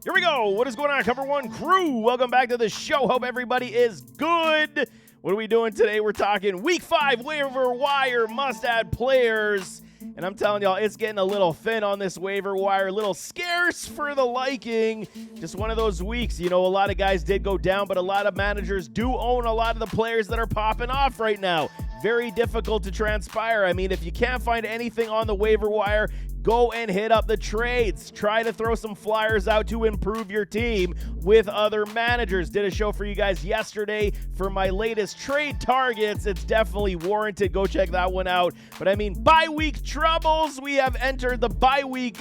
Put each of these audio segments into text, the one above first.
Here we go. What is going on, Cover One crew? Welcome back to the show. Hope everybody is good. What are we doing today? We're talking Week 5 waiver wire must-add players. And I'm telling y'all, it's getting a little thin on this waiver wire, a little scarce for the liking. Just one of those weeks. You know, a lot of guys did go down, but a lot of managers do own a lot of the players that are popping off right now. Very difficult to transpire. I mean, if you can't find anything on the waiver wire, go and hit up the trades. Try to throw some flyers out to improve your team with other managers. Did a show for you guys yesterday for my latest trade targets. It's definitely warranted. Go check that one out. But I mean, bye week troubles. We have entered the bye week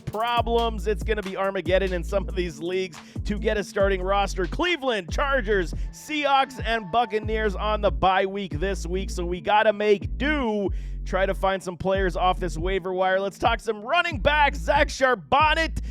problems. It's going to be Armageddon in some of these leagues to get a starting roster. Cleveland, Chargers, Seahawks, and Buccaneers on the bye week this week. So we got to make do. Try to find some players off this waiver wire. Let's talk some running backs. Zach Charbonnet,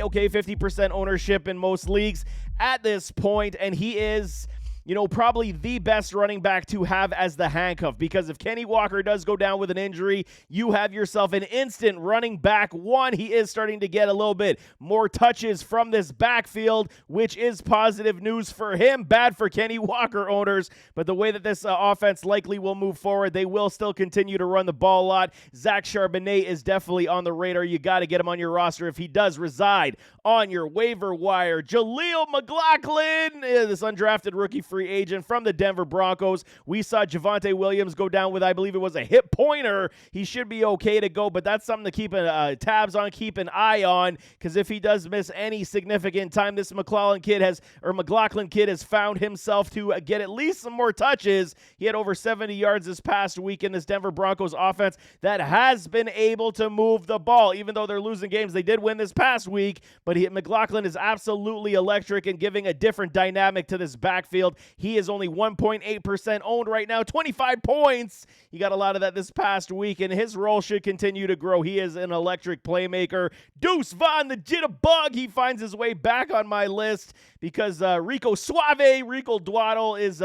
okay, 50% ownership in most leagues at this point, and he is, you know, probably the best running back to have as the handcuff, because if Kenny Walker does go down with an injury, you have yourself an instant running back one. He is starting to get a little bit more touches from this backfield, which is positive news for him. Bad for Kenny Walker owners, but the way that this offense likely will move forward, they will still continue to run the ball a lot. Zach Charbonnet is definitely on the radar. You got to get him on your roster if he does reside on your waiver wire. Jaleel McLaughlin, this undrafted rookie free agent from the Denver Broncos. We saw Javonte Williams go down with, I believe it was a hip pointer. He should be okay to go, but that's something to keep tabs on, keep an eye on, because if he does miss any significant time, this McLaughlin kid has found himself to get at least some more touches. He had over 70 yards this past week in this Denver Broncos offense that has been able to move the ball. Even though they're losing games, they did win this past week, but McLaughlin is absolutely electric and giving a different dynamic to this backfield. He is only 1.8% owned right now, 25 points. He got a lot of that this past week, and his role should continue to grow. He is an electric playmaker. Deuce Vaughn, the jitterbug, he finds his way back on my list because Rico Dwaddle is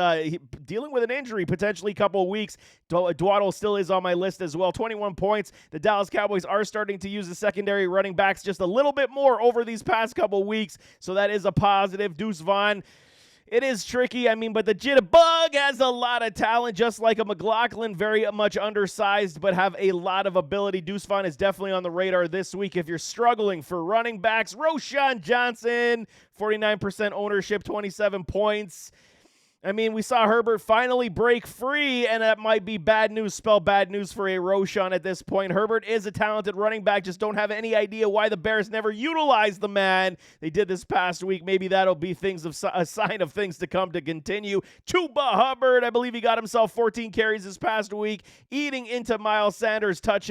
dealing with an injury, potentially a couple of weeks. Dwaddle still is on my list as well. 21 points. The Dallas Cowboys are starting to use the secondary running backs just a little bit more over these past couple of weeks, so that is a positive. Deuce Vaughn, it is tricky, but the jitterbug has a lot of talent, just like a McLaughlin, very much undersized, but have a lot of ability. Deuce Vaughn is definitely on the radar this week if you're struggling for running backs. Roschon Johnson, 49% ownership, 27 points. We saw Herbert finally break free, and that might be bad news for a Roschon at this point. Herbert is a talented running back, just don't have any idea why the Bears never utilized the man. They did this past week. Maybe that'll be a sign of things to come to continue. Chuba Hubbard, I believe he got himself 14 carries this past week, eating into Miles Sanders' touch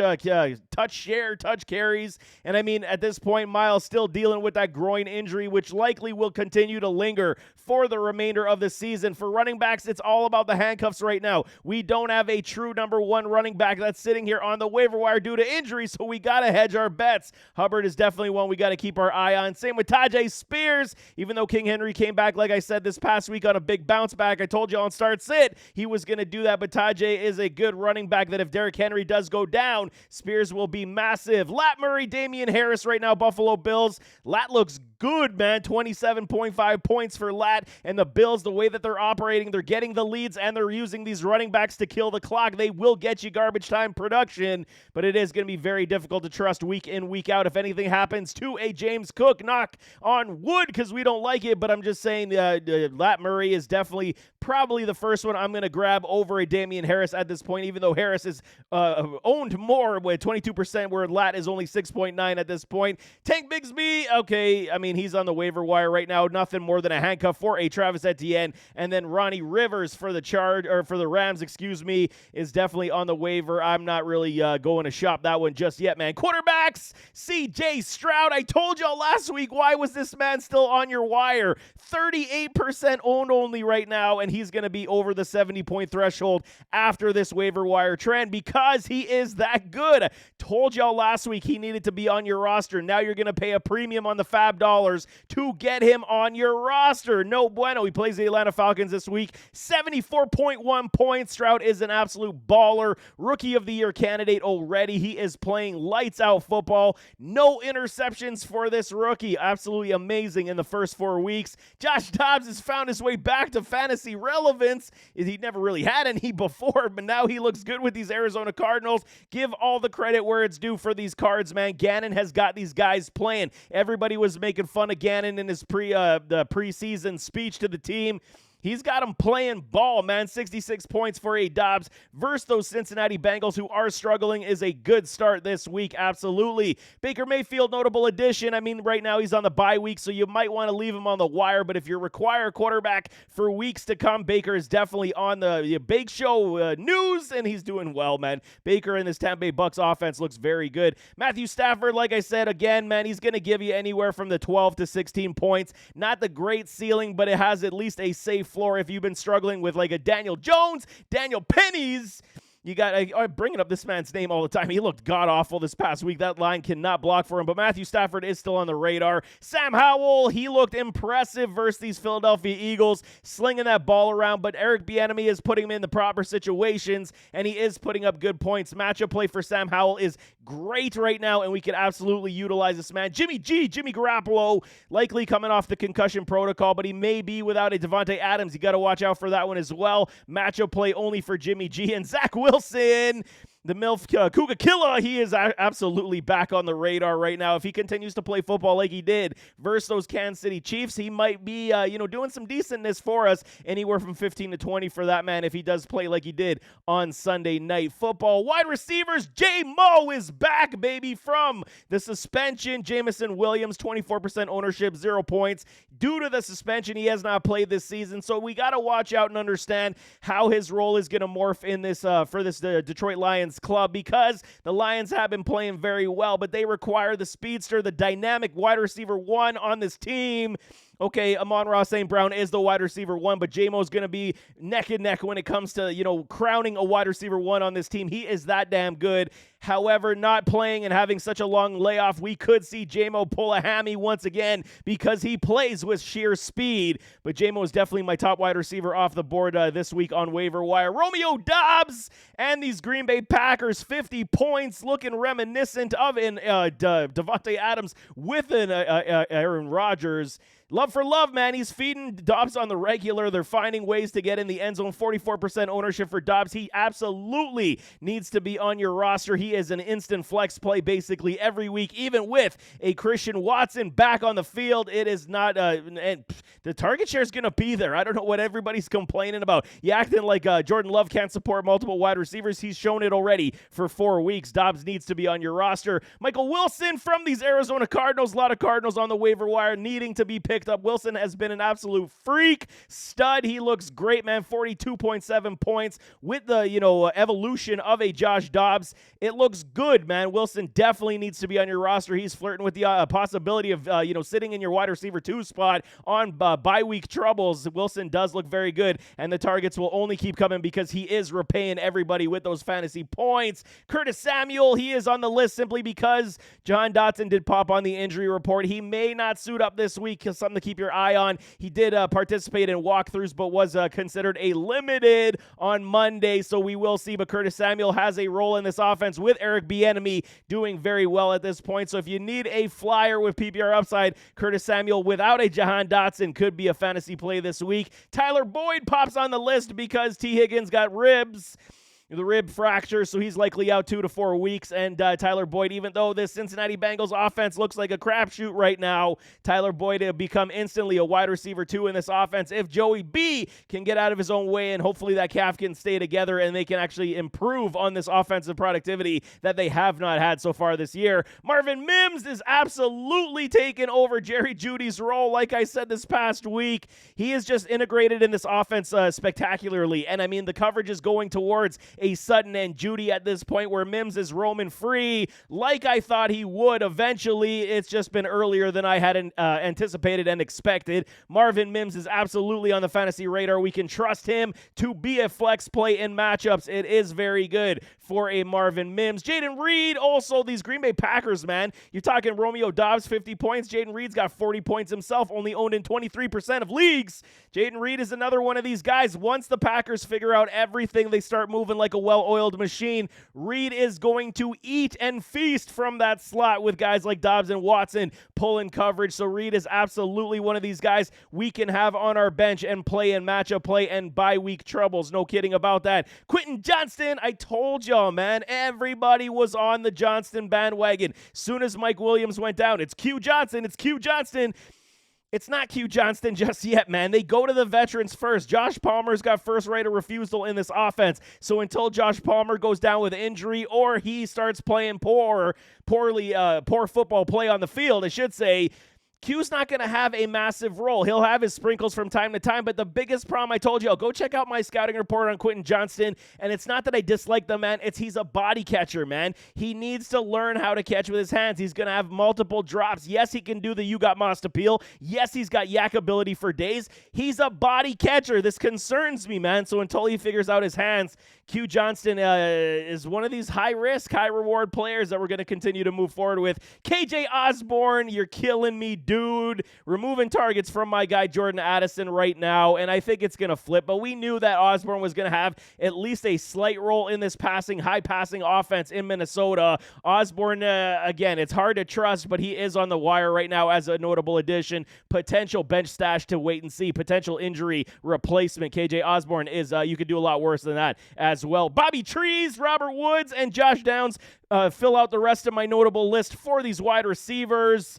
carries. And at this point, Miles still dealing with that groin injury, which likely will continue to linger for the remainder of the season. For running backs, it's all about the handcuffs right now. We don't have a true number one running back that's sitting here on the waiver wire due to injury, so we got to hedge our bets. Hubbard is definitely one we got to keep our eye on. Same with Tajay Spears. Even though King Henry came back, like I said, this past week on a big bounce back, I told you on start sit he was going to do that, but Tajay is a good running back that if Derrick Henry does go down, Spears will be massive. Lat Murray, Damian Harris right now, Buffalo Bills. Lat looks good, man. 27.5 points for Lat, and the Bills, the way that they're operating, they're getting the leads and they're using these running backs to kill the clock. They will get you garbage time production, but it is going to be very difficult to trust week in, week out. If anything happens to a James Cook, knock on wood because we don't like it, but I'm just saying Lat Murray is definitely probably the first one I'm going to grab over a Damian Harris at this point, even though Harris is owned more with 22%, where Lat is only 6.9 at this point. Tank Bigsby, okay, he's on the waiver wire right now. Nothing more than a handcuff for a Travis Etienne. And then Ronnie Rivers for the Rams, is definitely on the waiver. I'm not really going to shop that one just yet, man. Quarterbacks, CJ Stroud. I told y'all last week, why was this man still on your wire? 38% owned only right now, and he's going to be over the 70-point threshold after this waiver wire trend because he is that good. I told y'all last week he needed to be on your roster. Now you're going to pay a premium on the fab dollars to get him on your roster. No bueno. He plays the Atlanta Falcons this week. 74.1 points. Stroud is an absolute baller. Rookie of the Year candidate already. He is playing lights out football. No interceptions for this rookie. Absolutely amazing in the first 4 weeks. Josh Dobbs has found his way back to fantasy relevance. He never really had any before, but now he looks good with these Arizona Cardinals. Give all the credit where it's due for these Cards, man. Gannon has got these guys playing. Everybody was making fun of Gannon in his the preseason speech to the team. He's got him playing ball, man. 66 points for a Dobbs versus those Cincinnati Bengals who are struggling is a good start this week. Absolutely. Baker Mayfield, notable addition. I mean, right now he's on the bye week, so you might want to leave him on the wire, but if you require a quarterback for weeks to come, Baker is definitely on the Bake Show news, and he's doing well, man. Baker in this Tampa Bay Bucks offense looks very good. Matthew Stafford, like I said, again, man, he's going to give you anywhere from the 12 to 16 points. Not the great ceiling, but it has at least a safe floor if you've been struggling with like a Daniel Jones, Daniel Pennies. You got, I'm bringing up this man's name all the time. He looked god-awful this past week. That line cannot block for him, but Matthew Stafford is still on the radar. Sam Howell, he looked impressive versus these Philadelphia Eagles, slinging that ball around, but Eric Bieniemy is putting him in the proper situations, and he is putting up good points. Matchup play for Sam Howell is great right now, and we can absolutely utilize this man. Jimmy Garoppolo, likely coming off the concussion protocol, but he may be without a Devontae Adams. You got to watch out for that one as well. Matchup play only for Jimmy G, and Zach Wilson, the MILF Cougar Killer, he is absolutely back on the radar right now. If he continues to play football like he did versus those Kansas City Chiefs, he might be, doing some decentness for us, anywhere from 15 to 20 for that man if he does play like he did on Sunday Night Football. Wide receivers, J-Mo is back, baby, from the suspension. Jameson Williams, 24% ownership, 0 points. Due to the suspension, he has not played this season, so we got to watch out and understand how his role is going to morph in this for this Detroit Lions club, because the Lions have been playing very well, but they require the speedster, the dynamic wide receiver one on this team. Okay, Amon-Ra St. Brown is the wide receiver one, but J-Mo's going to be neck and neck when it comes to, crowning a wide receiver one on this team. He is that damn good. However, not playing and having such a long layoff, we could see J-Mo pull a hammy once again because he plays with sheer speed. But J-Mo is definitely my top wide receiver off the board this week on Waiver Wire. Romeo Doubs and these Green Bay Packers, 50 points, looking reminiscent of Devontae Adams with an Aaron Rodgers. Love for love, man. He's feeding Dobbs on the regular. They're finding ways to get in the end zone. 44% ownership for Dobbs. He absolutely needs to be on your roster. He is an instant flex play basically every week, even with a Christian Watson back on the field. It is not, and the target share is going to be there. I don't know what everybody's complaining about. You acting like Jordan Love can't support multiple wide receivers. He's shown it already for 4 weeks. Dobbs needs to be on your roster. Michael Wilson from these Arizona Cardinals. A lot of Cardinals on the waiver wire needing to be picked up. Wilson has been an absolute freak stud. He looks great, man. 42.7 points with the, evolution of a Josh Dobbs. It looks good, man. Wilson definitely needs to be on your roster. He's flirting with the possibility of, sitting in your wide receiver 2 spot on bye week troubles. Wilson does look very good, and the targets will only keep coming because he is repaying everybody with those fantasy points. Curtis Samuel, he is on the list simply because John Dotson did pop on the injury report. He may not suit up this week because something to keep your eye on. He did participate in walkthroughs, but was considered a limited on Monday, so we will see. But Curtis Samuel has a role in this offense with Eric Bieniemy doing very well at this point. So if you need a flyer with PPR upside, Curtis Samuel without a Jahan Dotson could be a fantasy play this week. Tyler Boyd pops on the list because T. Higgins got the rib fracture, so he's likely out 2 to 4 weeks. And Tyler Boyd, even though this Cincinnati Bengals offense looks like a crapshoot right now, Tyler Boyd will become instantly a wide receiver 2 in this offense if Joey B can get out of his own way, and hopefully that calf can stay together and they can actually improve on this offensive productivity that they have not had so far this year. Marvin Mims is absolutely taking over Jerry Jeudy's role. Like I said this past week, he is just integrated in this offense spectacularly, and I mean the coverage is going towards a sudden end Judy at this point where Mims is roaming free like I thought he would eventually. It's just been earlier than I had anticipated and expected. Marvin Mims is absolutely on the fantasy radar. We can trust him to be a flex play in matchups. It is very good for a Marvin Mims. Jaden Reed, also these Green Bay Packers, man. You're talking Romeo Doubs, 50 points. Jaden Reed's got 40 points himself, only owned in 23% of leagues. Jaden Reed is another one of these guys. Once the Packers figure out everything, they start moving like a well-oiled machine. Reed is going to eat and feast from that slot with guys like Dobbs and Watson pulling coverage. So Reed is absolutely one of these guys we can have on our bench and play in matchup play and bye-week troubles. No kidding about that. Quentin Johnston, I told y'all, man, everybody was on the Johnston bandwagon. Soon as Mike Williams went down, it's Q Johnston, it's Q Johnston. It's not Q Johnston just yet, man. They go to the veterans first. Josh Palmer's got first right of refusal in this offense. So until Josh Palmer goes down with injury or he starts playing poor football play on the field, I should say, Q's not going to have a massive role. He'll have his sprinkles from time to time, but the biggest problem, I told you, go check out my scouting report on Quentin Johnston, and it's not that I dislike the man, it's he's a body catcher, man. He needs to learn how to catch with his hands. He's going to have multiple drops. Yes, he can do the you got mossed appeal. Yes, he's got yak ability for days. He's a body catcher. This concerns me, man, so until he figures out his hands, Q Johnston is one of these high-risk, high-reward players that we're going to continue to move forward with. KJ Osborne, you're killing me, dude. Removing targets from my guy Jordan Addison right now, and I think it's going to flip, but we knew that Osborne was going to have at least a slight role in this high-passing offense in Minnesota. Osborne, again, it's hard to trust, but he is on the wire right now as a notable addition. Potential bench stash to wait and see. Potential injury replacement. KJ Osborne is, you could do a lot worse than that as well. Bobby Trees, Robert Woods, and Josh Downs fill out the rest of my notable list for these wide receivers.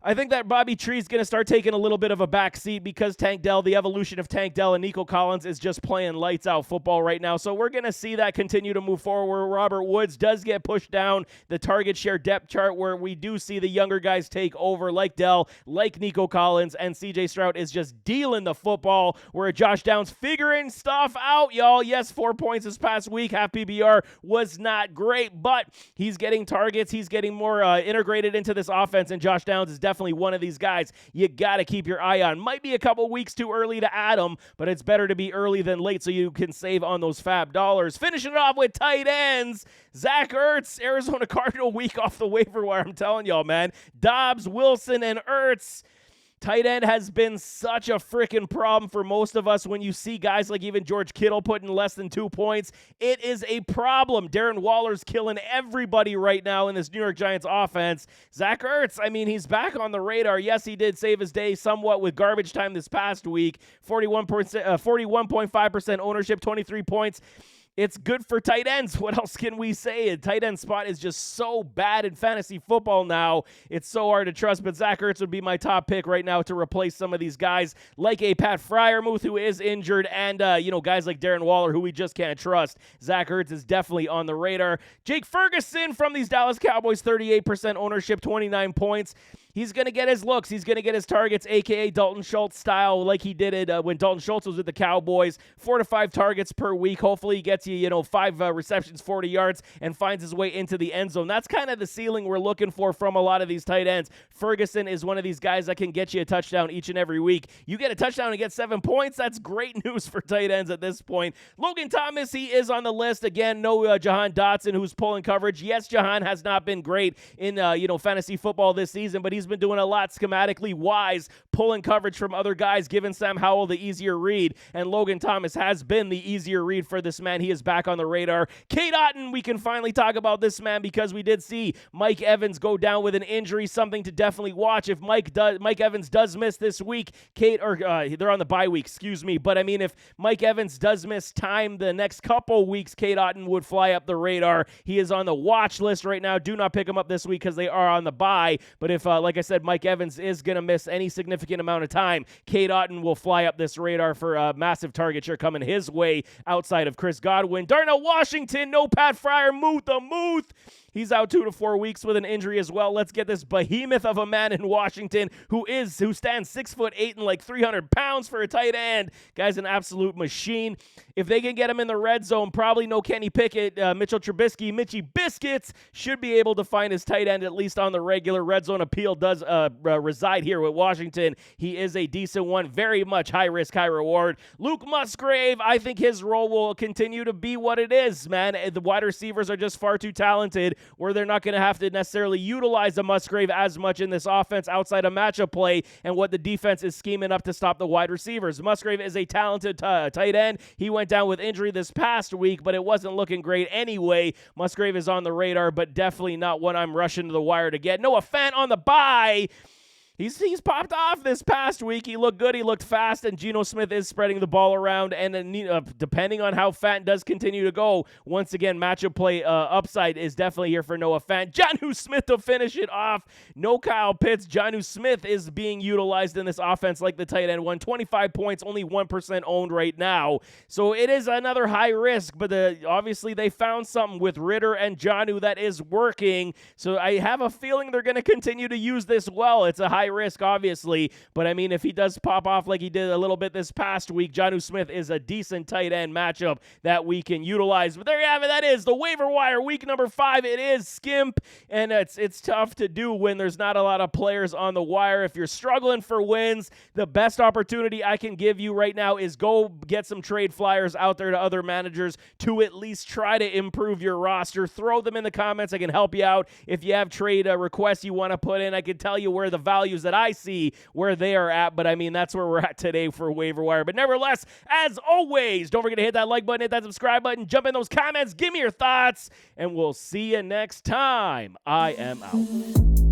I think that Bobby Tree is going to start taking a little bit of a back seat because Tank Dell, the evolution of Tank Dell and Nico Collins is just playing lights out football right now. So we're going to see that continue to move forward. Robert Woods does get pushed down the target share depth chart where we do see the younger guys take over like Dell, like Nico Collins, and CJ Stroud is just dealing the football where Josh Downs figuring stuff out, y'all. Yes, 4 points this past week. Half PBR was not great, but he's getting targets. He's getting more integrated into this offense, and Josh Downs is definitely one of these guys you got to keep your eye on. Might be a couple weeks too early to add him, but it's better to be early than late so you can save on those fab dollars. Finishing it off with tight ends, Zach Ertz, Arizona Cardinal week off the waiver wire. I'm telling y'all, man. Dobbs, Wilson, and Ertz. Tight end has been such a freaking problem for most of us when you see guys like even George Kittle putting less than 2 points. It is a problem. Darren Waller's killing everybody right now in this New York Giants offense. Zach Ertz, I mean, he's back on the radar. Yes, he did save his day somewhat with garbage time this past week. 41.5% ownership, 23 points. It's good for tight ends. What else can we say? A tight end spot is just so bad in fantasy football now. It's so hard to trust, but Zach Ertz would be my top pick right now to replace some of these guys like a Pat Freiermuth who is injured and, guys like Darren Waller who we just can't trust. Zach Ertz is definitely on the radar. Jake Ferguson from these Dallas Cowboys, 38% ownership, 29 points. He's going to get his looks. He's going to get his targets, a.k.a. Dalton Schultz style, like he did it when Dalton Schultz was with the Cowboys. 4 to 5 targets per week. Hopefully he gets you, 5 receptions, 40 yards, and finds his way into the end zone. That's kind of the ceiling we're looking for from a lot of these tight ends. Ferguson is one of these guys that can get you a touchdown each and every week. You get a touchdown and get 7 points. That's great news for tight ends at this point. Logan Thomas, he is on the list. Again, no Jahan Dotson, who's pulling coverage. Yes, Jahan has not been great in, fantasy football this season, but he's been doing a lot schematically wise, pulling coverage from other guys, giving Sam Howell the easier read, and Logan Thomas has been the easier read for this man. He is back on the radar. Cade Otton, we can finally talk about this man because we did see Mike Evans go down with an injury, something to definitely watch. If Mike Evans does miss this week, they're on the bye week, but I mean, if Mike Evans does miss time the next couple weeks, Cade Otton would fly up the radar. He is on the watch list right now. Do not pick him up this week because they are on the bye, but if, like I said, Mike Evans is going to miss any significant amount of time, Cade Otton will fly up this radar for a massive target share coming his way outside of Chris Godwin. Darnell Washington, no Pat Freiermuth, the Muth. He's out 2 to 4 weeks with an injury as well. Let's get this behemoth of a man in Washington who stands 6'8" and like 300 pounds for a tight end. Guy's an absolute machine. If they can get him in the red zone, probably no Kenny Pickett, Mitchell Trubisky, Mitchy Biscuits should be able to find his tight end at least on the regular. Red zone appeal does reside here with Washington. He is a decent one, very much high risk, high reward. Luke Musgrave, I think his role will continue to be what it is, man. The wide receivers are just far too talented where they're not going to have to necessarily utilize the Musgrave as much in this offense outside of matchup play and what the defense is scheming up to stop the wide receivers. Musgrave is a talented tight end. He went down with injury this past week, but it wasn't looking great anyway. Musgrave is on the radar, but definitely not one I'm rushing to the wire to get. Noah Fant on the bye. He's popped off this past week. He looked good. He looked fast, and Geno Smith is spreading the ball around. And depending on how Fant does continue to go, once again, matchup play upside is definitely here for Noah Fant. Jonnu Smith to finish it off. No Kyle Pitts. Jonnu Smith is being utilized in this offense like the tight end one. 25 points, only 1% owned right now. So it is another high risk, but obviously they found something with Ritter and Jonnu that is working. So I have a feeling they're going to continue to use this well. It's a high risk, obviously, but I mean, if he does pop off like he did a little bit this past week, Jonnu Smith is a decent tight end matchup that we can utilize. But there you have it. That is the waiver wire week number 5. It is skimp, and it's tough to do when there's not a lot of players on the wire. If you're struggling for wins, the best opportunity I can give you right now is go get some trade flyers out there to other managers to at least try to improve your roster. Throw them in the comments. I can help you out. If you have trade requests you want to put in, I can tell you where the values that I see where they are at, but I mean, that's where we're at today for waiver wire. But nevertheless, as always, don't forget to hit that like button, hit that subscribe button, jump in those comments, give me your thoughts, and we'll see you next time. I am out.